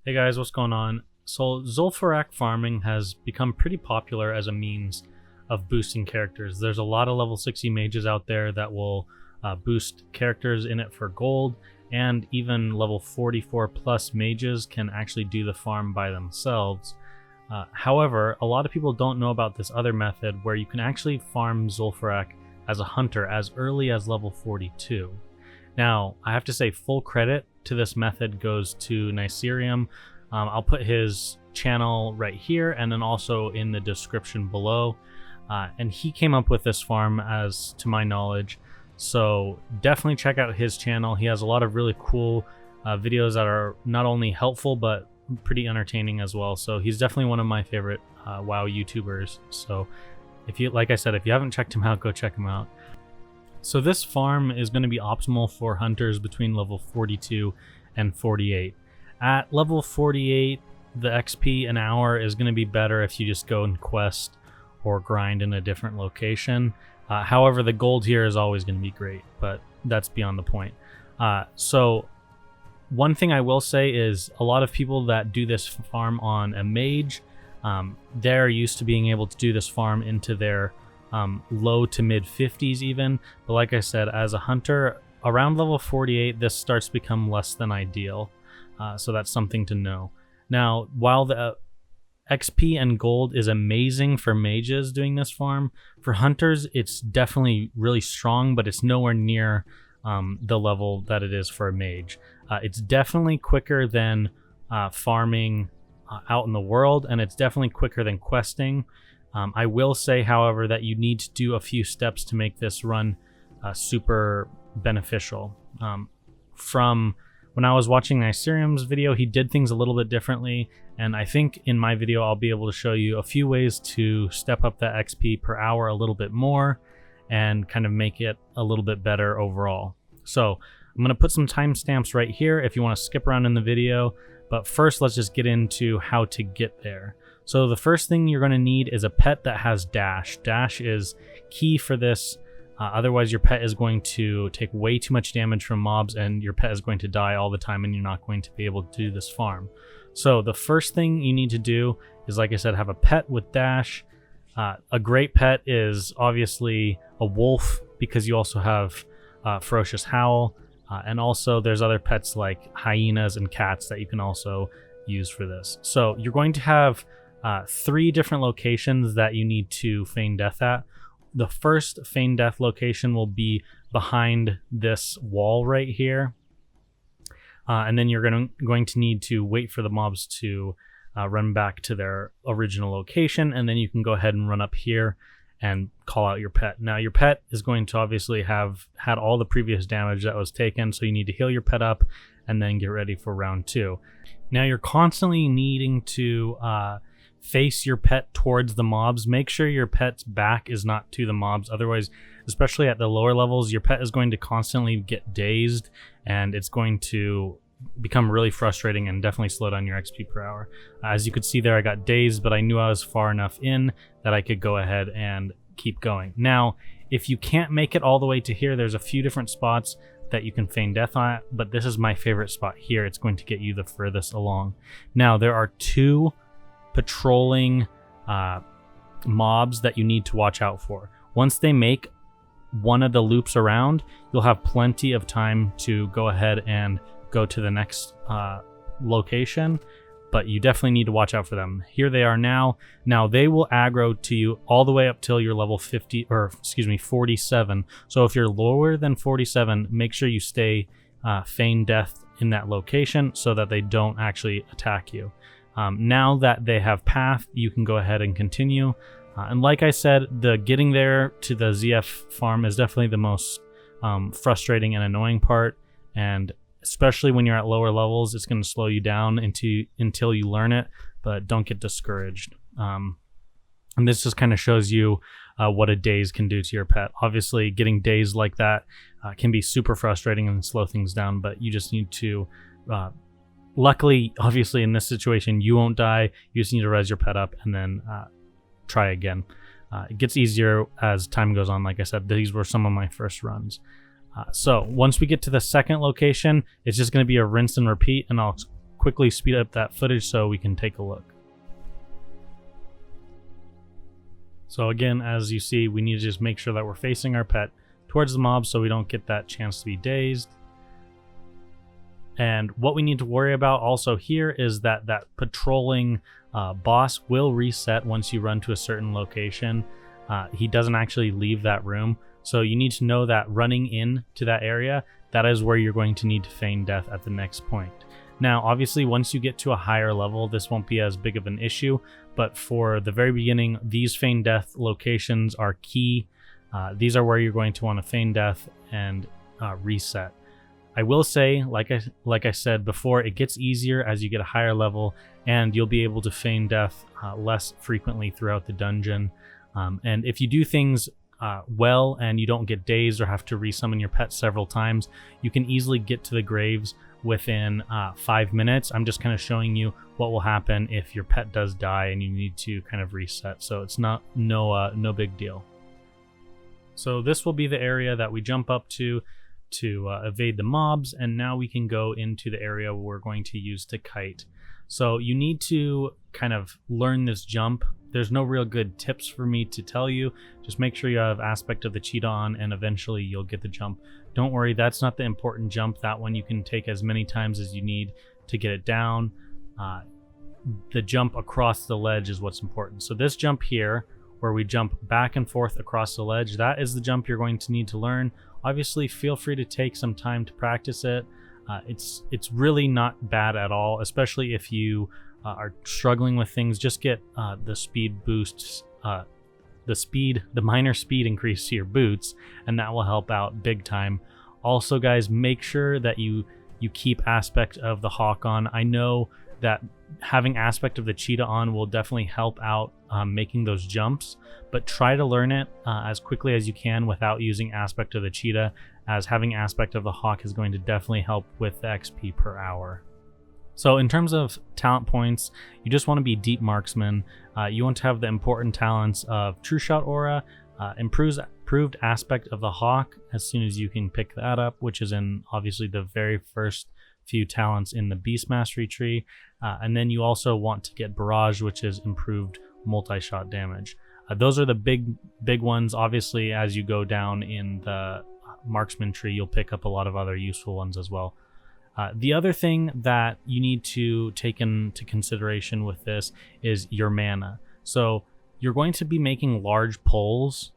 Hey guys, what's going on? So Zul'Farrak farming has become pretty popular as a means of boosting characters. There's a lot of level 60 mages out there that will boost characters in it for gold, and even level 44 plus mages can actually do the farm by themselves. However, a lot of people don't know about this other method where you can actually farm Zul'Farrak as a hunter as early as level 42. Now, I have to say full credit to this method goes to Necerium. I'll put his channel right here and then also in the description below. And he came up with this farm as to my knowledge. So definitely check out his channel. He has a lot of really cool videos that are not only helpful but pretty entertaining as well. So he's definitely one of my favorite WoW YouTubers. So if you, like I said, if you haven't checked him out, go check him out. So this farm is going to be optimal for hunters between level 42 and 48. At level 48, the XP an hour is going to be better if you just go and quest or grind in a different location. However, the gold here is always going to be great, but that's beyond the point. So one thing I will say is a lot of people that do this farm on a mage, they're used to being able to do this farm into their low to mid 50s even, but like I said, as a hunter around level 48 this starts to become less than ideal, so that's something to know. Now, while the XP and gold is amazing for mages doing this farm, for hunters it's definitely really strong, but it's nowhere near the level that it is for a mage. It's definitely quicker than farming out in the world, and it's definitely quicker than questing. I will say, however, that you need to do a few steps to make this run super beneficial. From when I was watching Necerium's video, he did things a little bit differently, and I think in my video I'll be able to show you a few ways to step up that XP per hour a little bit more and kind of make it a little bit better overall. So I'm going to put some timestamps right here if you want to skip around in the video, but first let's just get into how to get there. So the first thing you're going to need is a pet that has dash. Dash is key for this. Otherwise your pet is going to take way too much damage from mobs and your pet is going to die all the time and you're not going to be able to do this farm. So the first thing you need to do is, like I said, have a pet with dash. A great pet is obviously a wolf because you also have Ferocious Howl, and also there's other pets like hyenas and cats that you can also use for this. So you're going to have 3 different locations that you need to feign death at. The first feign death location will be behind this wall right here, and then you're going to need to wait for the mobs to run back to their original location, and then you can go ahead and run up here and call out your pet. Now your pet is going to obviously have had all the previous damage that was taken, so you need to heal your pet up and then get ready for round 2. Now you're constantly needing to face your pet towards the mobs. Make sure your pet's back is not to the mobs, otherwise, especially at the lower levels, your pet is going to constantly get dazed and it's going to become really frustrating and definitely slow down your XP per hour. As you could see there, I got dazed, but I knew I was far enough in that I could go ahead and keep going. Now, if you can't make it all the way to here, there's a few different spots that you can feign death on, but this is my favorite spot here. It's going to get you the furthest along. Now, there are 2 patrolling mobs that you need to watch out for. Once they make one of the loops around, you'll have plenty of time to go ahead and go to the next location, but you definitely need to watch out for them. Here they are now. Now they will aggro to you all the way up till you're level 50, or excuse me, 47. So if you're lower than 47, make sure you stay feign death in that location so that they don't actually attack you. Now that they have path, you can go ahead and continue. And like I said, the getting there to the ZF farm is definitely the most frustrating and annoying part. And especially when you're at lower levels, it's going to slow you down until you learn it, but don't get discouraged. And this just kind of shows you what a daze can do to your pet. Obviously, getting dazed like that can be super frustrating and slow things down, but you just need to... luckily, obviously, in this situation, you won't die. You just need to res your pet up and then try again. It gets easier as time goes on. Like I said, these were some of my first runs. So once we get to the second location, it's just going to be a rinse and repeat, and I'll quickly speed up that footage so we can take a look. So again, as you see, we need to just make sure that we're facing our pet towards the mob so we don't get that chance to be dazed. And what we need to worry about also here is that patrolling boss will reset once you run to a certain location. He doesn't actually leave that room. So you need to know that running in to that area, that is where you're going to need to feign death at the next point. Now, obviously, once you get to a higher level, this won't be as big of an issue, but for the very beginning, these feign death locations are key. These are where you're going to want to feign death and reset. I will say, like I said before, it gets easier as you get a higher level, and you'll be able to feign death less frequently throughout the dungeon. And if you do things well and you don't get dazed or have to resummon your pet several times, you can easily get to the graves within 5 minutes. I'm just kind of showing you what will happen if your pet does die and you need to kind of reset. So it's no big deal. So this will be the area that we jump up to evade the mobs, and now we can go into the area we're going to use to kite. So you need to kind of learn this jump. There's no real good tips for me to tell you. Just make sure you have aspect of the cheetah on, and eventually you'll get the jump. Don't worry, that's not the important jump. That one you can take as many times as you need to get it down. The jump across the ledge is what's important. So this jump here, where we jump back and forth across the ledge, that is the jump you're going to need to learn. Obviously, feel free to take some time to practice it. It's really not bad at all, especially if you are struggling with things. Just get the speed boosts, the minor speed increase to your boots, and that will help out big time. Also, guys, make sure that you keep aspect of the hawk on. I know that having aspect of the cheetah on will definitely help out making those jumps, but try to learn it as quickly as you can without using aspect of the cheetah, as having aspect of the hawk is going to definitely help with the XP per hour. So in terms of talent points, you just want to be deep marksman. You want to have the important talents of True Shot Aura, improved aspect of the hawk as soon as you can pick that up, which is in obviously the very first few talents in the Beast Mastery tree. And then you also want to get Barrage, which is improved multi-shot damage. Those are the big ones. Obviously, as you go down in the marksman tree, you'll pick up a lot of other useful ones as well. The other thing that you need to take into consideration with this is your mana. So you're going to be making large pulls,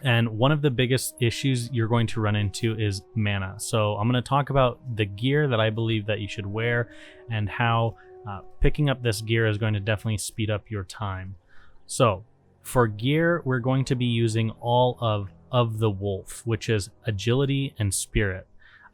and one of the biggest issues you're going to run into is mana. So I'm going to talk about the gear that I believe that you should wear and how picking up this gear is going to definitely speed up your time. So for gear, we're going to be using all of the wolf, which is agility and spirit.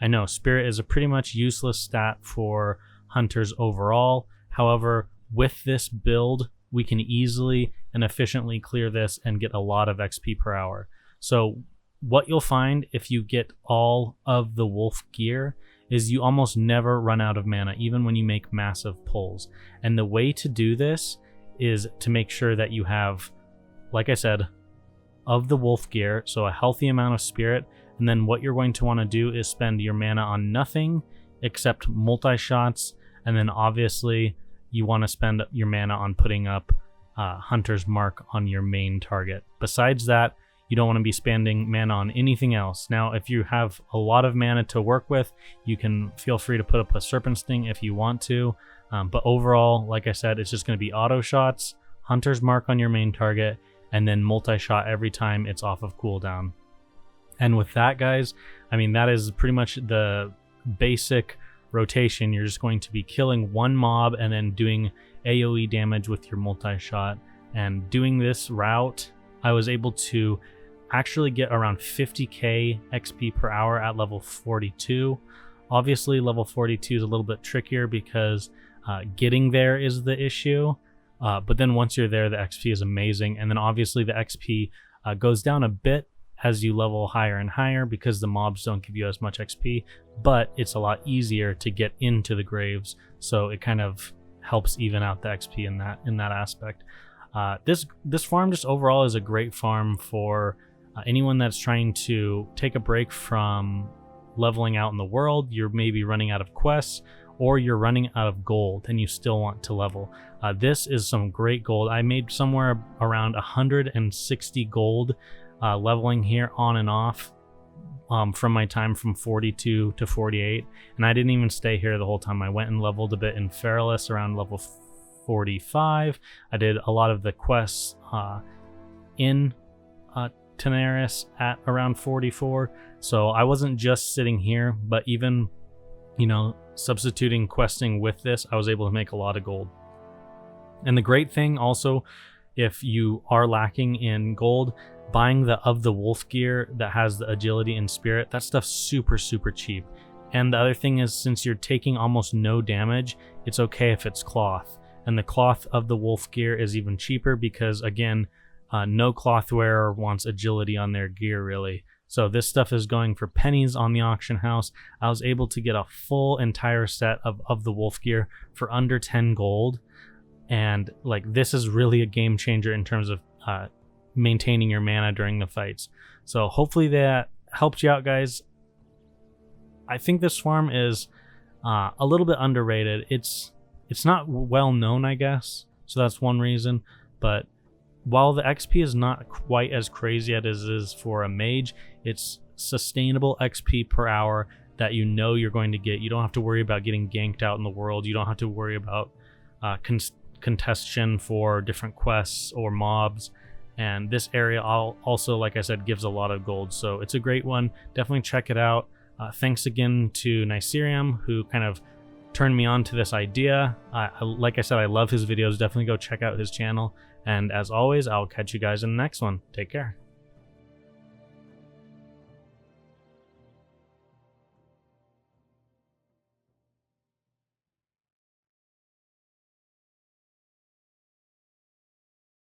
I know spirit is a pretty much useless stat for hunters overall. However, with this build, we can easily and efficiently clear this and get a lot of XP per hour. So what you'll find if you get all of the wolf gear is you almost never run out of mana, even when you make massive pulls. And the way to do this is to make sure that you have, like I said, of the wolf gear, so a healthy amount of spirit. And then what you're going to want to do is spend your mana on nothing except multi-shots. And then obviously you want to spend your mana on putting up Hunter's Mark on your main target. Besides that, you don't want to be spending mana on anything else. Now, if you have a lot of mana to work with, you can feel free to put up a Serpent Sting if you want to. But overall, like I said, it's just going to be auto shots, Hunter's Mark on your main target, and then multi-shot every time it's off of cooldown. And with that, guys, I mean, that is pretty much the basic rotation. You're just going to be killing one mob and then doing AoE damage with your multi-shot. And doing this route, I was able to actually get around 50k XP per hour at level 42. Obviously, level 42 is a little bit trickier because getting there is the issue. But then once you're there, the XP is amazing. And then obviously the XP goes down a bit as you level higher and higher because the mobs don't give you as much XP, but it's a lot easier to get into the graves, so it kind of helps even out the XP in that aspect. This farm just overall is a great farm for anyone that's trying to take a break from leveling out in the world. You're maybe running out of quests, or you're running out of gold and you still want to level. This is some great gold. I made somewhere around 160 gold leveling here on and off from my time from 42 to 48, and I didn't even stay here the whole time. I went and leveled a bit in Feralis around level 45. I did a lot of the quests in Teneris at around 44, so I wasn't just sitting here, but even, you know, substituting questing with this, I was able to make a lot of gold. And the great thing also, if you are lacking in gold, buying the Of the Wolf gear that has the agility and spirit, that stuff's super cheap. And the other thing is, since you're taking almost no damage, it's okay if it's cloth. And the cloth of the wolf gear is even cheaper because, again, no cloth wearer wants agility on their gear really. So this stuff is going for pennies on the auction house. I was able to get a full entire set of the wolf gear for under 10 gold. And like, this is really a game changer in terms of maintaining your mana during the fights. So hopefully that helped you out, guys. I think this farm is a little bit underrated. It's not well known, I guess, so that's one reason. But while the XP is not quite as crazy as it is for a mage, it's sustainable XP per hour that you know you're going to get. You don't have to worry about getting ganked out in the world. You don't have to worry about contestation for different quests or mobs. And this area also, like I said, gives a lot of gold, so it's a great one. Definitely check it out. Thanks again to Necerium, who kind of turned me on to this idea. Like I said, I love his videos. Definitely go check out his channel. And as always, I'll catch you guys in the next one. Take care.